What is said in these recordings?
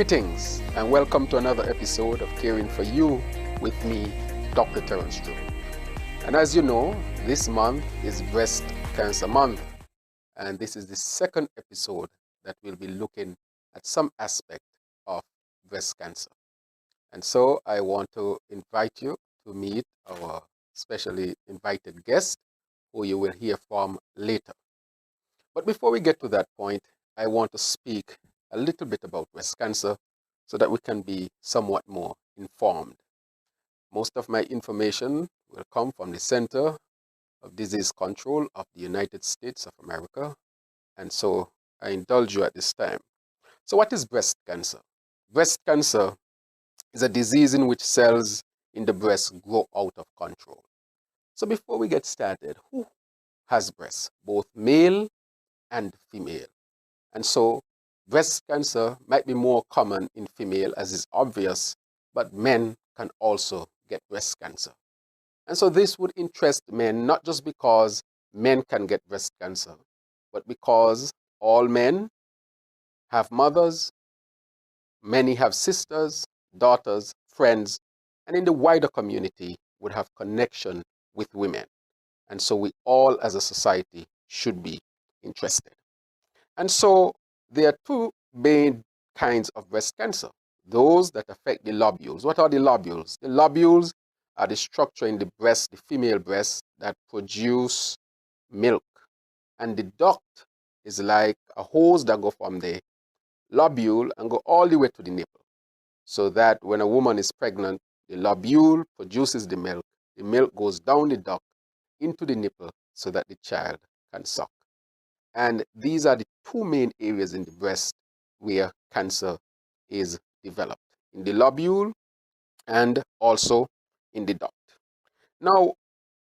Greetings and welcome to another episode of Caring for You with me, Dr. Terence Drew. And as you know, this month is Breast Cancer Month, and this is the second episode that we'll be looking at some aspect of breast cancer. And so I want to invite you to meet our specially invited guest, who you will hear from later. But before we get to that point, I want to speak a little bit about breast cancer so that we can be somewhat more informed. Most of my information will come from the Center of Disease Control of the United States of America, and so I indulge you at this time. So what is breast cancer? Breast cancer is a disease in which cells in the breast grow out of control. So before we get started, who has breasts? Both male and female. And so breast cancer might be more common in female, as is obvious, but men can also get breast cancer. And so this would interest men, not just because men can get breast cancer, but because all men have mothers, many have sisters, daughters, friends, and in the wider community would have connection with women. And so we all as a society should be interested. And so there are two main kinds of breast cancer. Those that affect the lobules. What are the lobules? The lobules are the structure in the breast, the female breast, that produce milk. And the duct is like a hose that go from the lobule and go all the way to the nipple. So that when a woman is pregnant, the lobule produces the milk goes down the duct into the nipple so that the child can suck. And these are the two main areas in the breast where cancer is developed, in the lobule and also in the duct. Now,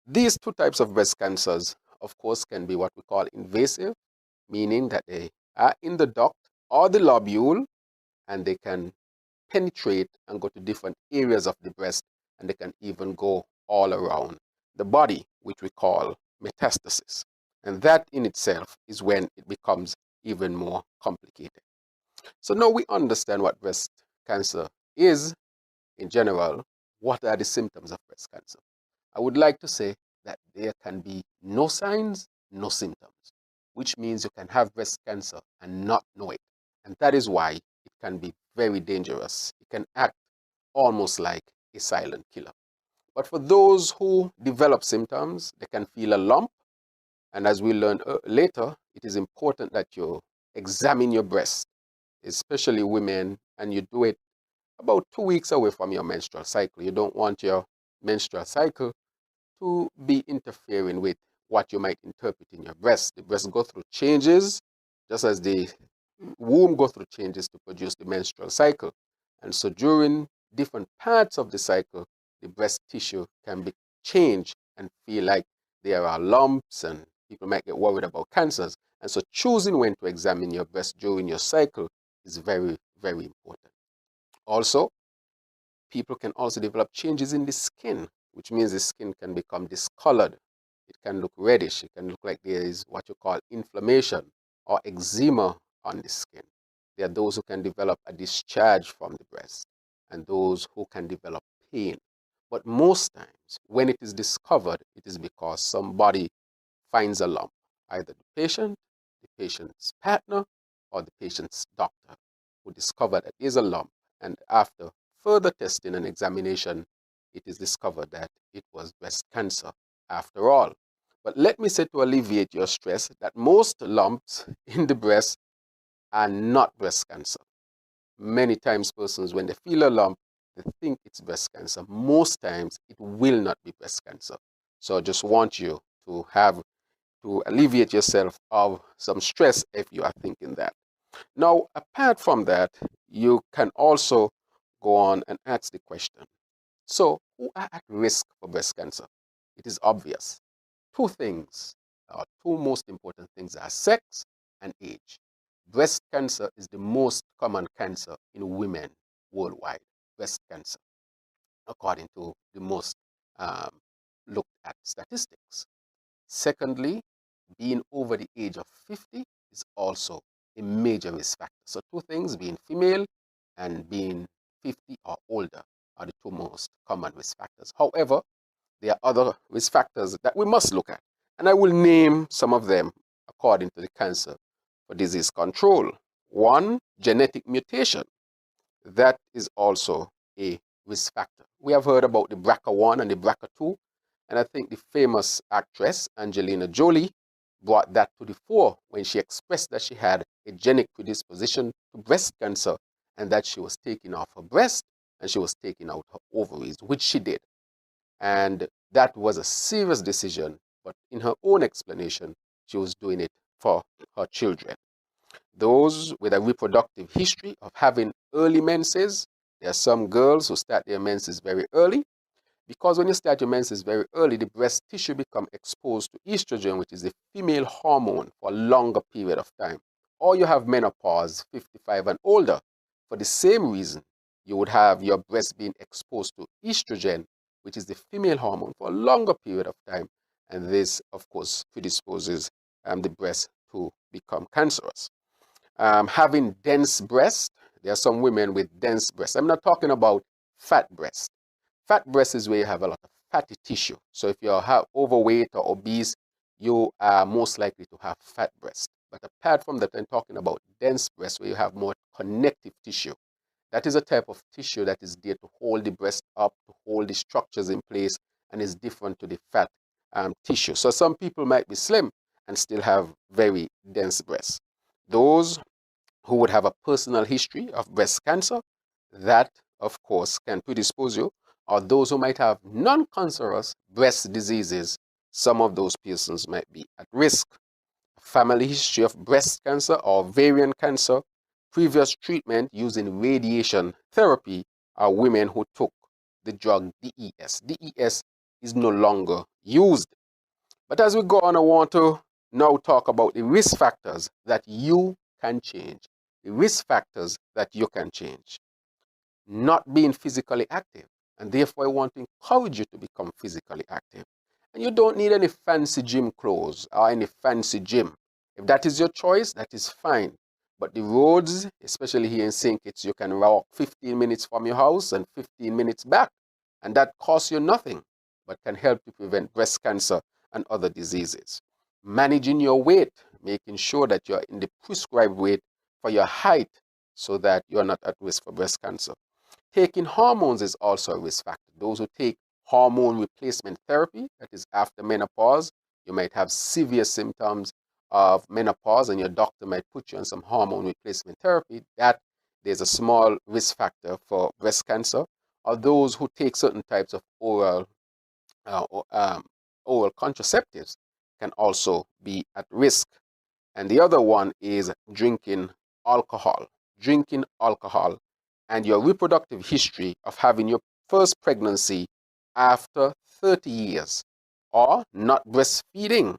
these two types of breast cancers, of course, can be what we call invasive, meaning that they are in the duct or the lobule, and they can penetrate and go to different areas of the breast, and they can even go all around the body, which we call metastasis. And that in itself is when it becomes even more complicated. So now we understand what breast cancer is in general. What are the symptoms of breast cancer? I would like to say that there can be no signs, no symptoms, which means you can have breast cancer and not know it. And that is why it can be very dangerous. It can act almost like a silent killer. But for those who develop symptoms, they can feel a lump. And as we learn later, it is important that you examine your breast, especially women, and you do it about 2 weeks away from your menstrual cycle. You don't want your menstrual cycle to be interfering with what you might interpret in your breast. The breast go through changes, just as the womb go through changes to produce the menstrual cycle. And so during different parts of the cycle, the breast tissue can be changed and feel like there are lumps, and people might get worried about cancers. And so choosing when to examine your breast during your cycle is very, very important. Also, people can also develop changes in the skin, which means the skin can become discolored. It can look reddish. It can look like there is what you call inflammation or eczema on the skin. There are those who can develop a discharge from the breast and those who can develop pain. But most times, when it is discovered, it is because somebody finds a lump, either the patient's partner, or the patient's doctor, who discovered that there's a lump, and after further testing and examination, it is discovered that it was breast cancer after all. But let me say, to alleviate your stress, that most lumps in the breast are not breast cancer. Many times persons, when they feel a lump, they think it's breast cancer. Most times it will not be breast cancer. So I just want you to alleviate yourself of some stress if you are thinking that. Now, apart from that, you can also go on and ask the question, so who are at risk for breast cancer? It is obvious. Two things, or two most important things, are sex and age. Breast cancer is the most common cancer in women worldwide, breast cancer, according to the most looked at statistics. Secondly, being over the age of 50 is also a major risk factor. So two things, being female and being 50 or older are the two most common risk factors. However, there are other risk factors that we must look at, and I will name some of them according to the Cancer for Disease Control. One, genetic mutation. That is also a risk factor. We have heard about the BRCA1 and the BRCA2, and I think the famous actress Angelina Jolie brought that to the fore when she expressed that she had a genetic predisposition to breast cancer and that she was taking off her breast and she was taking out her ovaries, which she did. And that was a serious decision, but in her own explanation, she was doing it for her children. Those with a reproductive history of having early menses, there are some girls who start their menses very early, because when you start your menses very early, the breast tissue become exposed to estrogen, which is the female hormone, for a longer period of time. Or you have menopause, 55 and older. For the same reason, you would have your breast being exposed to estrogen, which is the female hormone, for a longer period of time. And this, of course, predisposes the breast to become cancerous. Having dense breast, there are some women with dense breast. I'm not talking about fat breast. Fat breast is where you have a lot of fatty tissue. So if you're overweight or obese, you are most likely to have fat breast. But apart from that, I'm talking about dense breast where you have more connective tissue. That is a type of tissue that is there to hold the breast up, to hold the structures in place, and is different to the fat tissue. So some people might be slim and still have very dense breasts. Those who would have a personal history of breast cancer, that of course can predispose you, or those who might have non-cancerous breast diseases, some of those persons might be at risk. Family history of breast cancer or ovarian cancer, previous treatment using radiation therapy, are women who took the drug DES. DES is no longer used. But as we go on, I want to now talk about the risk factors that you can change. The risk factors that you can change. Not being physically active. And therefore, I want to encourage you to become physically active. And you don't need any fancy gym clothes or any fancy gym. If that is your choice, that is fine. But the roads, especially here in St. Kitts, you can walk 15 minutes from your house and 15 minutes back. And that costs you nothing, but can help to prevent breast cancer and other diseases. Managing your weight, making sure that you're in the prescribed weight for your height so that you're not at risk for breast cancer. Taking hormones is also a risk factor. Those who take hormone replacement therapy, that is after menopause, you might have severe symptoms of menopause and your doctor might put you on some hormone replacement therapy. That there's a small risk factor for breast cancer. Or those who take certain types of oral contraceptives can also be at risk. And the other one is drinking alcohol. Drinking alcohol and your reproductive history of having your first pregnancy after 30 years or not breastfeeding.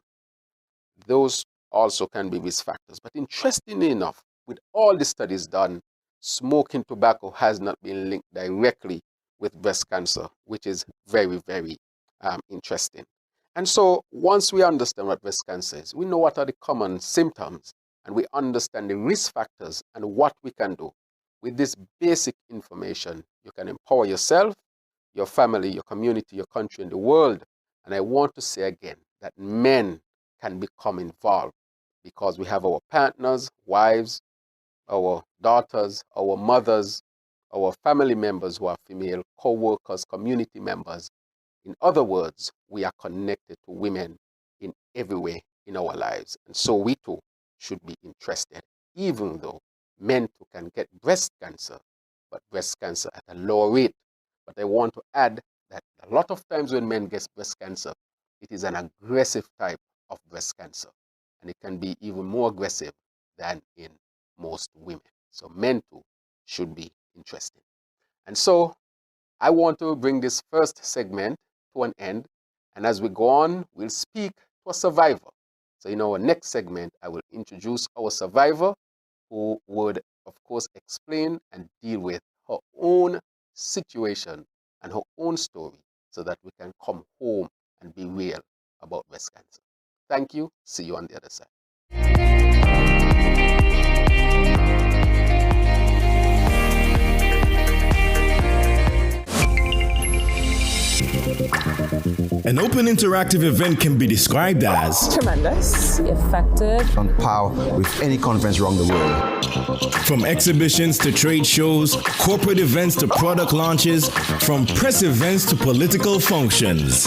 Those also can be risk factors. But interestingly enough, with all the studies done, smoking tobacco has not been linked directly with breast cancer, which is very, very interesting. And so once we understand what breast cancer is, we know what are the common symptoms, and we understand the risk factors and what we can do. With this basic information, you can empower yourself, your family, your community, your country, and the world. And I want to say again that men can become involved because we have our partners, wives, our daughters, our mothers, our family members who are female, co-workers, community members. In other words, we are connected to women in every way in our lives. And so we too should be interested, even though men too can get breast cancer, but breast cancer at a lower rate. But I want to add that a lot of times when men get breast cancer, it is an aggressive type of breast cancer. And it can be even more aggressive than in most women. So men too should be interested. And so I want to bring this first segment to an end. And as we go on, we'll speak to a survivor. So in our next segment, I will introduce our survivor who would, of course, explain and deal with her own situation and her own story so that we can come home and be real about breast cancer. Thank you. See you on the other side. An open interactive event can be described as tremendous, effective, on par with any conference around the world. From exhibitions to trade shows, corporate events to product launches, from press events to political functions.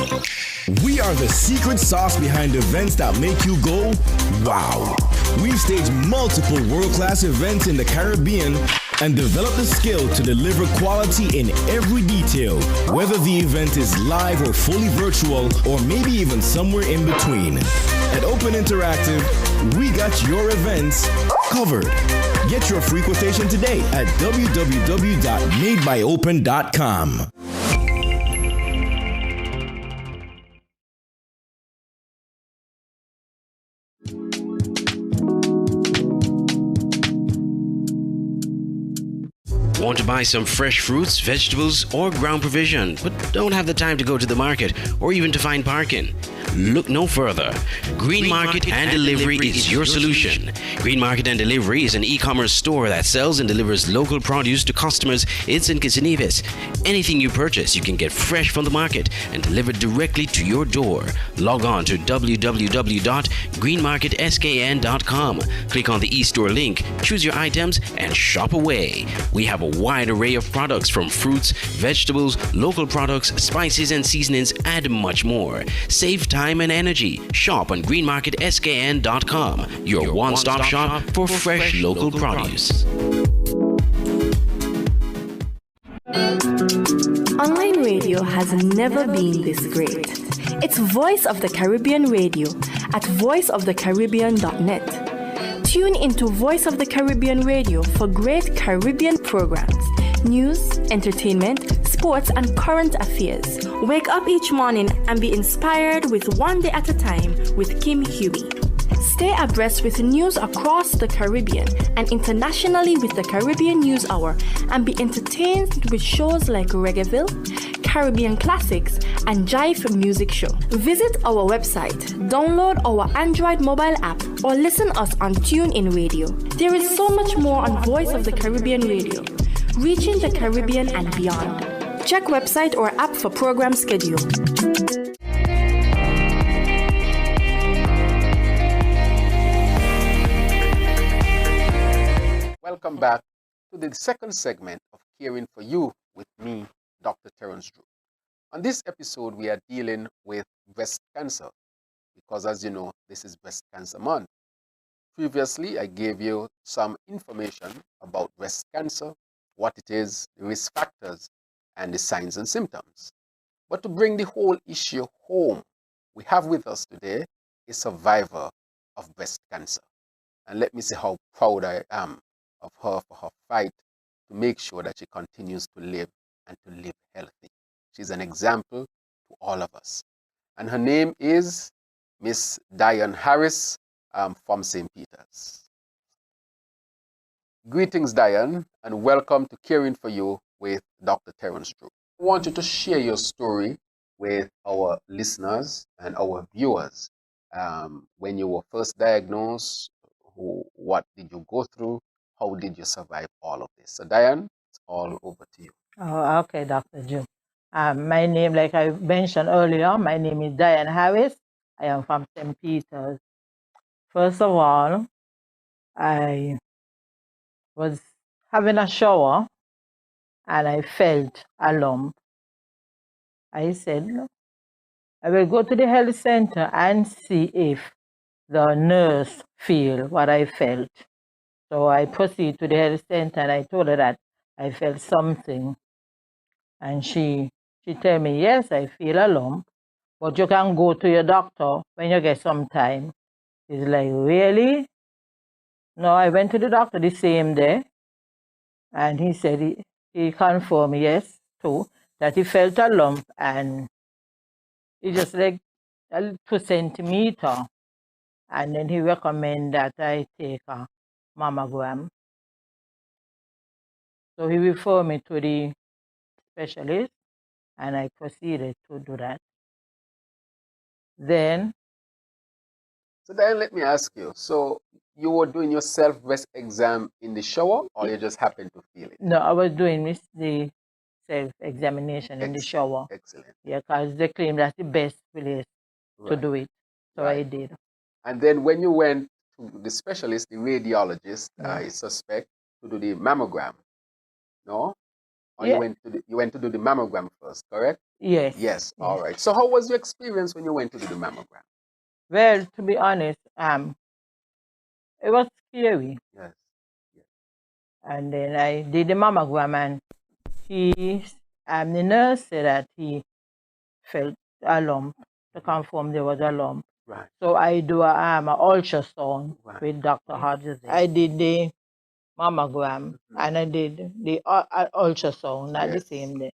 We are the secret sauce behind events that make you go, wow. We've staged multiple world-class events in the Caribbean and developed the skill to deliver quality in every detail, whether the event is live or fully virtual, or maybe even somewhere in between. At Open Interactive, we got your events covered. Get your free quotation today at www.madebyopen.com. Want to buy some fresh fruits, vegetables, or ground provision, but don't have the time to go to the market or even to find parking? Look no further. Green Market and Delivery is your solution. Green Market and Delivery is an e-commerce store that sells and delivers local produce to customers in St. Kitts and Nevis. Anything you purchase, you can get fresh from the market and delivered directly to your door. Log on to www.greenmarketskn.com. Click on the e-store link, choose your items, and shop away. We have a wide array of products from fruits, vegetables, local products, spices and seasonings, and much more. Save time and energy. Shop on greenmarketskn.com, your one-stop shop for fresh local produce. Online radio has never been this great. It's Voice of the Caribbean Radio at voiceofthecaribbean.net. Tune into Voice of the Caribbean Radio for great Caribbean programs, news, entertainment, sports, and current affairs. Wake up each morning and be inspired with One Day at a Time with Kim Huey. Stay abreast with news across the Caribbean and internationally with the Caribbean News Hour, and be entertained with shows like Reggaeville, Caribbean Classics, and Jive Music Show. Visit our website, download our Android mobile app, or listen us on TuneIn Radio. There is so much more on Voice of the Caribbean Radio, reaching the Caribbean and beyond. Check website or app for program schedule. Welcome back to the second segment of Caring for You with me, Dr. Terence Drew. On this episode, we are dealing with breast cancer because, as you know, this is Breast Cancer Month. Previously, I gave you some information about breast cancer, what it is, the risk factors, and the signs and symptoms. But to bring the whole issue home, we have with us today a survivor of breast cancer. And let me say how proud I am of her for her fight to make sure that she continues to live and to live healthy. She's an example to all of us. And her name is Miss Diane Harris from St. Peter's. Greetings, Diane, and welcome to Caring for You with Dr. Terence Drew. I want you to share your story with our listeners and our viewers. When you were first diagnosed, what did you go through? How did you survive all of this? So, Diane, it's all over to you. Oh, okay, Dr. Drew. My name, like I mentioned earlier, my name is Diane Harris. I am from St. Peter's. First of all, I was having a shower and I felt a lump. I said, I will go to the health center and see if the nurse feel what I felt. So I proceed to the health center and I told her that I felt something. And she told me, yes, I feel a lump, but you can go to your doctor when you get some time. It's like, really? No, I went to the doctor the same day, and he said he confirmed, yes, too, that he felt a lump, and it's just like a 2 centimeter. And then he recommended that I take a mammogram. So he referred me to the specialist, and I proceeded to do that. Then. So then let me ask you, so you were doing your self-breast exam in the shower, or you just happened to feel it? No, I was doing the self-examination in the shower. Excellent. Yeah, because they claim that's the best place to do it. So I did. And then when you went to the specialist, the radiologist, I suspect, to do the mammogram, no? Or you went to do the mammogram first, correct? Yes. Yes. All right. So how was your experience when you went to do the mammogram? Well, to be honest, it was scary. Yes. And then I did the mammogram, and the nurse said that he felt a lump to confirm there was a lump. Right. So I do an ultrasound with Dr. Hodges. I did the mammogram and I did the ultrasound at the same day.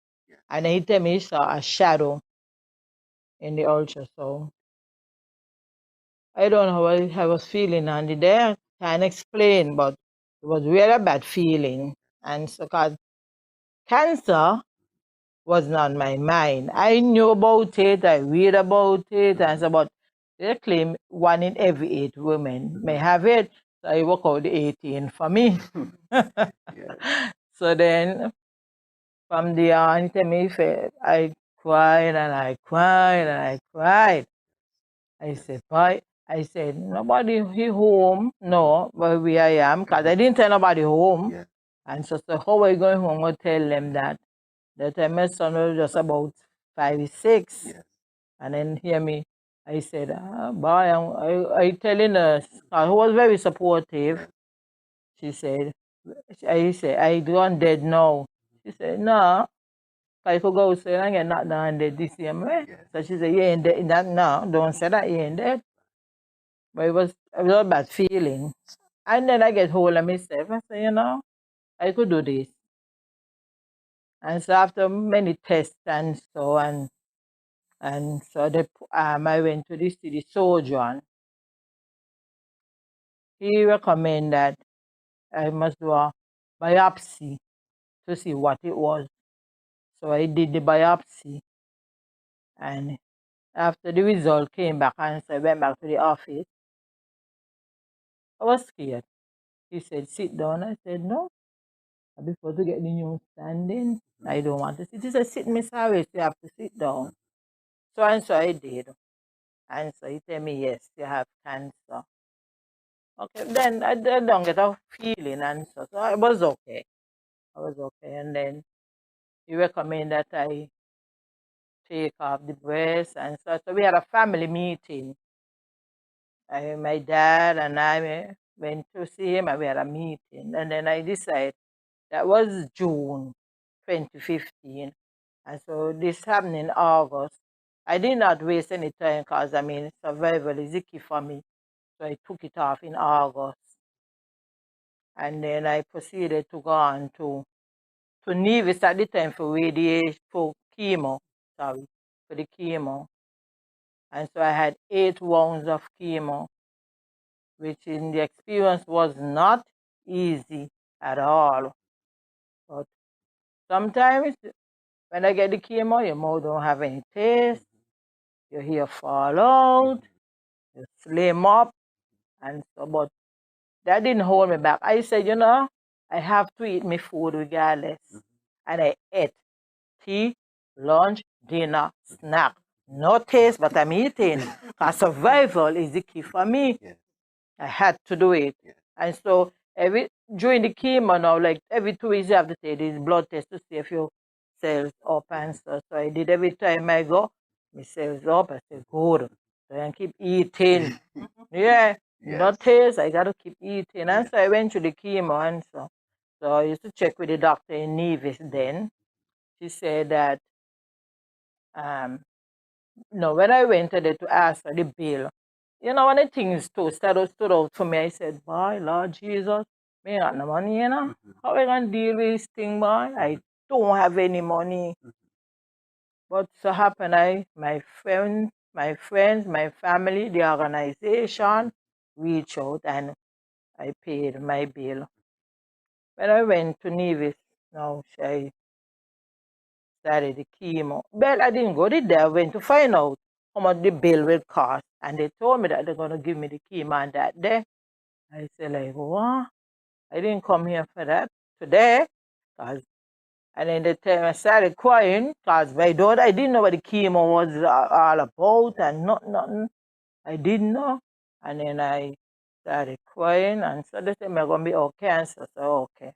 And he told me he saw a shadow in the ultrasound. I don't know how I was feeling on the day. I can't explain, but it was really a bad feeling. And so, because cancer was not my mind. I knew about it, I read about it, and so, but they claim 1 in every 8 women may have it. So I work out the 18 for me. So then, from the on, he tell me, I cried and I cried and I cried. I said, boy, I said, nobody here home, no, but where I am, because I didn't tell nobody home. And so how are you going home to tell them that? That time my son was just about 5, 6. And then hear me, I said, boy, I telling her, who was very supportive. She said, I gone dead now. She said, no, I could go say, I get not done dead this same way. So she said, you ain't dead, no, don't say that, you ain't dead. But it was a bad feeling. And then I get hold of myself. I say, I could do this. And so after many tests and so, and so I went to the surgeon. He recommended that I must do a biopsy to see what it was. So I did the biopsy. And after the result came back, and so I went back to the office, I was scared. He said, sit down. I said, no. Before to get the new standing, I don't want to sit. He said, sit, Miss Harris, you have to sit down. So I did. And so he told me, yes, you have cancer. Okay, then I don't get a feeling, and so I was okay. I was okay. And then he recommended that I take off the breast. And so we had a family meeting. My dad and I went to see him, and we had a meeting. And then I decided, that was June 2015. And so this happened in August. I did not waste any time because, survival is the key for me. So I took it off in August. And then I proceeded to go on to NEWSLINE at the time for radiation, for chemo, for the chemo. And so I had 8 rounds of chemo, which in the experience was not easy at all. But sometimes when I get the chemo, your mouth don't have any taste, your hair fall out, you slim up, and so, but that didn't hold me back. I said, I have to eat my food regardless. And I ate tea, lunch, dinner, snack. No taste, but I'm eating. Because survival is the key for me. I had to do it. And so during the chemo now, like every 2 weeks you have to take this blood test to see if your cells up and so. So I did every time I go, my cells up. I said, good. So I keep eating. No taste, I got to keep eating. And so I went to the chemo and so. So I used to check with the doctor in Nevis then. She said that, when I went there to ask for the bill, one of the things stood out for me. I said, boy, Lord Jesus, me got no money, How I going to deal with this thing, boy? I don't have any money. But so happened, my friends, my family, the organization reached out and I paid my bill. When I went to Nevis, now I started the chemo. Well, I didn't go there. I went to find out how much the bill will cost. And they told me that they're going to give me the chemo on that day. I said, like, what? I didn't come here for that today because And then the time I started crying, because my daughter, I didn't know what the chemo was all about and nothing. I didn't know. And then I started crying, and so they said, I'm going to be okay. Cancer. So, okay.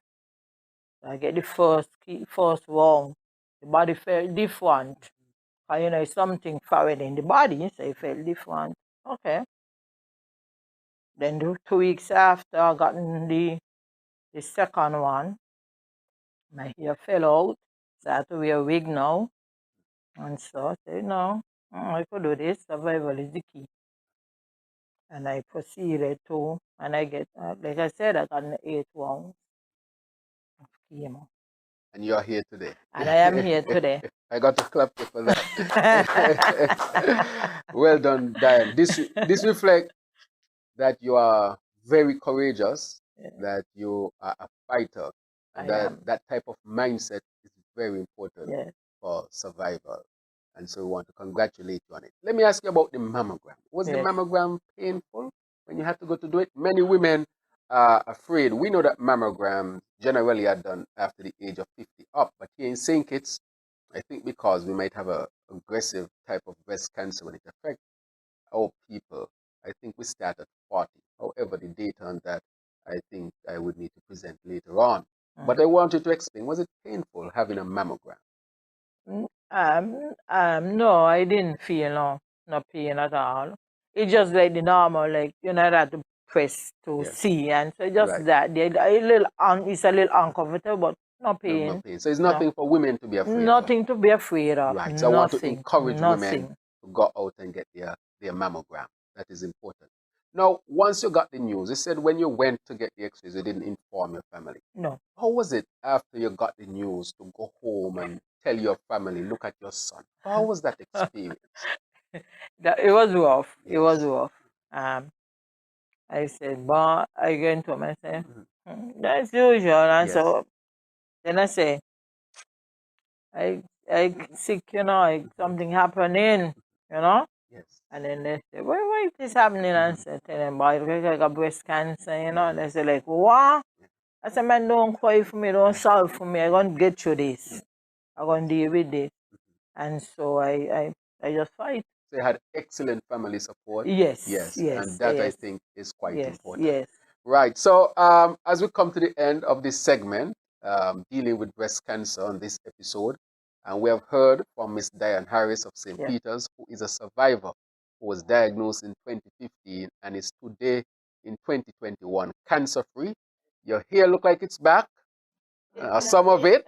So I get the first round. The body felt different. You know, it's something foreign in the body, so it felt different. Okay. Then 2 weeks after, I got the second one. My hair fell out, so I had to wear a wig now. And so I said, no, I could do this. Survival is the key. And I proceeded to, and I get, like I said, I got an 8 rounds of chemo. And you are here today. And I am here today. I got to clap you for that. Well done, Diane. This reflects that you are very courageous, that you are a fighter, and that type of mindset is very important for survival. And so we want to congratulate you on it. Let me ask you about the mammogram. Was the mammogram painful when you had to go to do it? Many women are afraid. We know that mammograms generally are done after the age of 50 up, but here in St. Kitts, I think because we might have a aggressive type of breast cancer when it affects our people, I think we start at 40. However, the data on that, I think I would need to present later on. But I want you to explain, was it painful having a mammogram? No, I didn't feel no pain at all. It's just like the normal, like, you know, that to press to see, and so just that. It's a little uncomfortable, but no pain. No pain. So it's nothing for women to be afraid of. Nothing to be afraid of. Right. So I want to encourage women to go out and get their mammogram. That is important. Now, once you got the news, you said when you went to get the x-rays, you didn't inform your family. No. How was it after you got the news to go home and tell your family, look at your son? How was that experience? It was rough. Yes. It was rough. I said, but I went home and said, that's usual. And so then I say, I sick, you know, something happening, you know? Yes. And then they say, why is this happening? And I said, tell them about it, I got breast cancer, you know? And they say, like, what? I said, man, don't cry for me, don't solve for me. I'm going to get through this. I'm going to deal with this. And so I just fight. So you had excellent family support. Yes. And that I think is quite important. Yes. Right. So as we come to the end of this segment, dealing with breast cancer on this episode, and we have heard from Miss Diane Harris of St. Peter's, who is a survivor who was diagnosed in 2015 and is today in 2021 cancer-free. Your hair look like it's back. Some of it,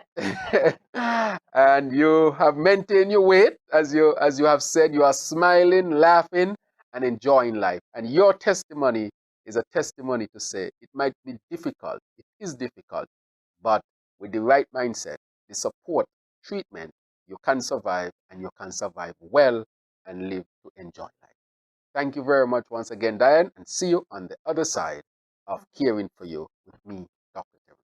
and you have maintained your weight, as you have said. You are smiling, laughing, and enjoying life. And your testimony is a testimony to say it might be difficult. It is difficult, but with the right mindset, the support, treatment, you can survive, and you can survive well and live to enjoy life. Thank you very much once again, Diane, and see you on the other side of Caring for You with me, Dr. Terry.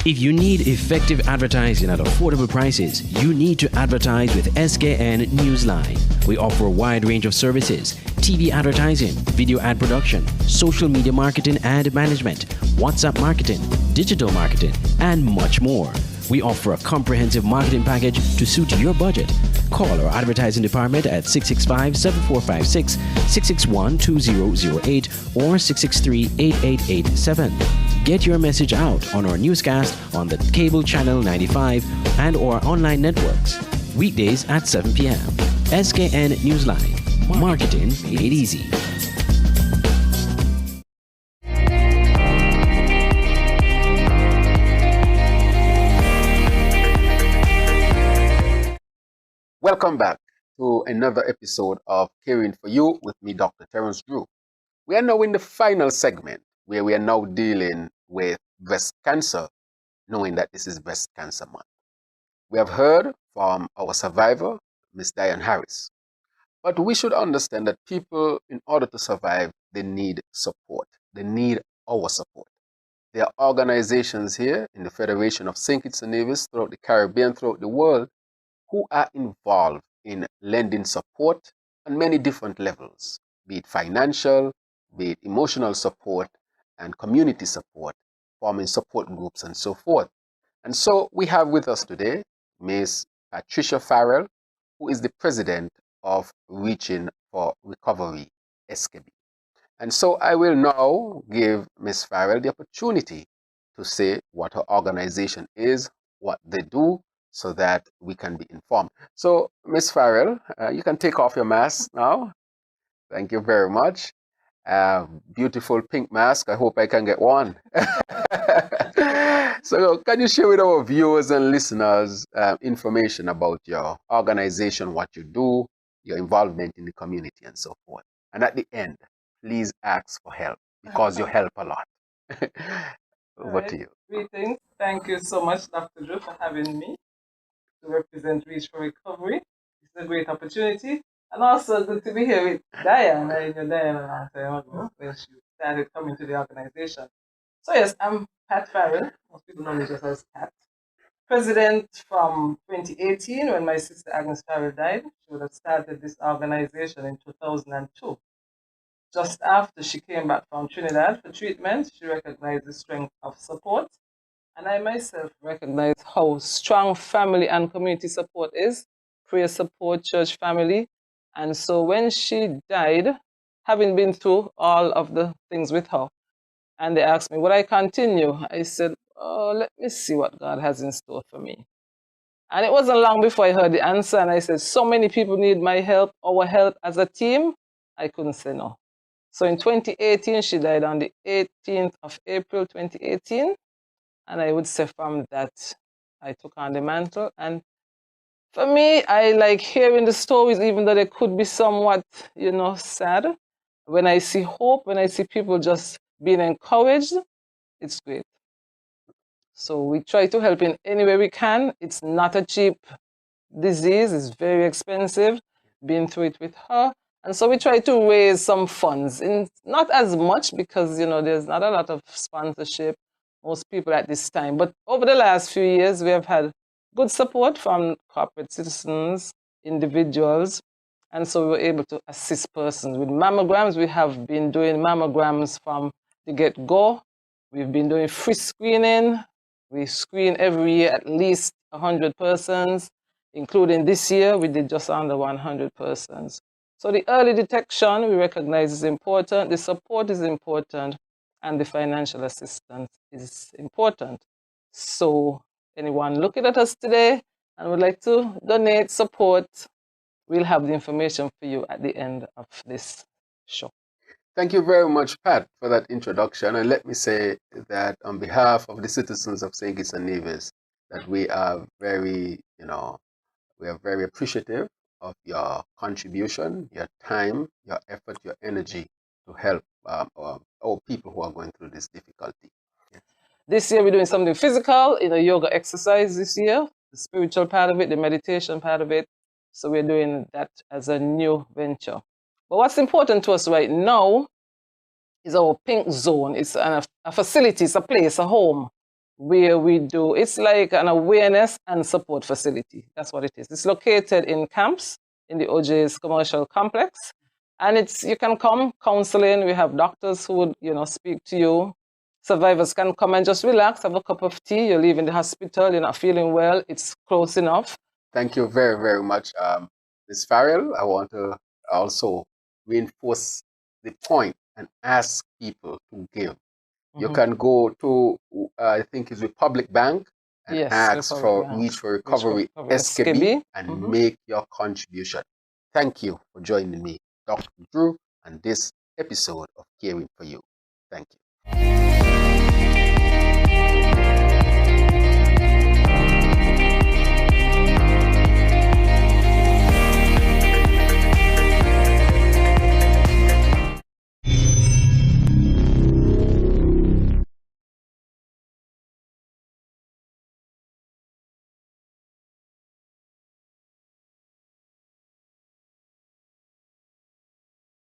If you need effective advertising at affordable prices, you need to advertise with SKN NEWSLINE. We offer a wide range of services: TV advertising, video ad production, social media marketing and management, WhatsApp marketing, digital marketing, and much more. We offer a comprehensive marketing package to suit your budget. Call our advertising department at 665-7456, 661-2008, or 663-8887. Get your message out on our newscast on the cable channel 95 and or online networks. Weekdays at 7 p.m. SKN NEWSLINE. Marketing made easy. Welcome back to another episode of Caring for You with me, Dr. Terence Drew. We are now in the final segment where we are now dealing with breast cancer, knowing that this is Breast Cancer Month. We have heard from our survivor, Miss Diane Harris. But we should understand that people, in order to survive, they need support. They need our support. There are organizations here in the Federation of St. Kitts and Nevis throughout the Caribbean, throughout the world, who are involved in lending support on many different levels. be it financial, be it emotional support, and community support, forming support groups and so forth. And so we have with us today Ms. Patricia Farrell, who is the president of Reaching for Recovery, SKB. And so I will now give Ms. Farrell the opportunity to say what her organization is, what they do, so that we can be informed. So, Ms. Farrell, you can take off your mask now. Thank you very much. Beautiful pink mask. I hope I can get one. So, can you share with our viewers and listeners information about your organization, what you do, your involvement in the community, and so forth? And at the end, please ask for help because you help a lot. Over to you. Greetings. Thank you so much, Dr. Drew, for having me to represent Reach for Recovery. It's a great opportunity. And also good to be here with Diane. I knew Diane a long time ago when she started coming to the organization. So yes, I'm Pat Farrell. Most people know me just as Pat. President from 2018 when my sister Agnes Farrell died. She would have started this organization in 2002. Just after she came back from Trinidad for treatment, she recognized the strength of support. And I myself recognize how strong family and community support is, prayer support, church family. And so when she died, having been through all of the things with her, and they asked me, would I continue? I said, oh, let me see what God has in store for me. And it wasn't long before I heard the answer, and I said, so many people need my help, our help as a team. I couldn't say no. So in 2018, she died on the 18th of April, 2018. And I would say from that, I took on the mantle. And for me, I like hearing the stories, even though they could be somewhat, sad. When I see hope, when I see people just being encouraged, it's great. So we try to help in any way we can. It's not a cheap disease. It's very expensive. Been through it with her. And so we try to raise some funds, not as much because, there's not a lot of sponsorship, most people at this time. But over the last few years, we have had good support from corporate citizens, individuals. And so we were able to assist persons with mammograms. We have been doing mammograms from the get-go. We've been doing free screening. We screen every year at least 100 persons, including this year, we did just under 100 persons. So the early detection we recognize is important, the support is important, and the financial assistance is important. So anyone looking at us today and would like to donate, support, we'll have the information for you at the end of this show. Thank you very much, Pat, for that introduction. And let me say that on behalf of the citizens of St. Kitts and Nevis, that we are very, we are very appreciative of your contribution, your time, your effort, your energy to help our people who are going through this difficulty. This year we're doing something physical, yoga exercise this year, the spiritual part of it, the meditation part of it. So we're doing that as a new venture. But what's important to us right now is our pink zone. It's a facility, it's a place, a home, where we do, it's like an awareness and support facility. That's what it is. It's located in camps in the OJ's commercial complex. And you can come counseling. We have doctors who would, speak to you. Survivors can come and just relax, have a cup of tea. You're leaving the hospital, you're not feeling well. It's close enough. Thank you very, very much. Ms. Farrell, I want to also reinforce the point and ask people to give. Mm-hmm. You can go to, I think it's Republic Bank, and ask for Reach for Recovery, SKB, and make your contribution. Thank you for joining me, Dr. Drew, on this episode of Caring for You. Thank you.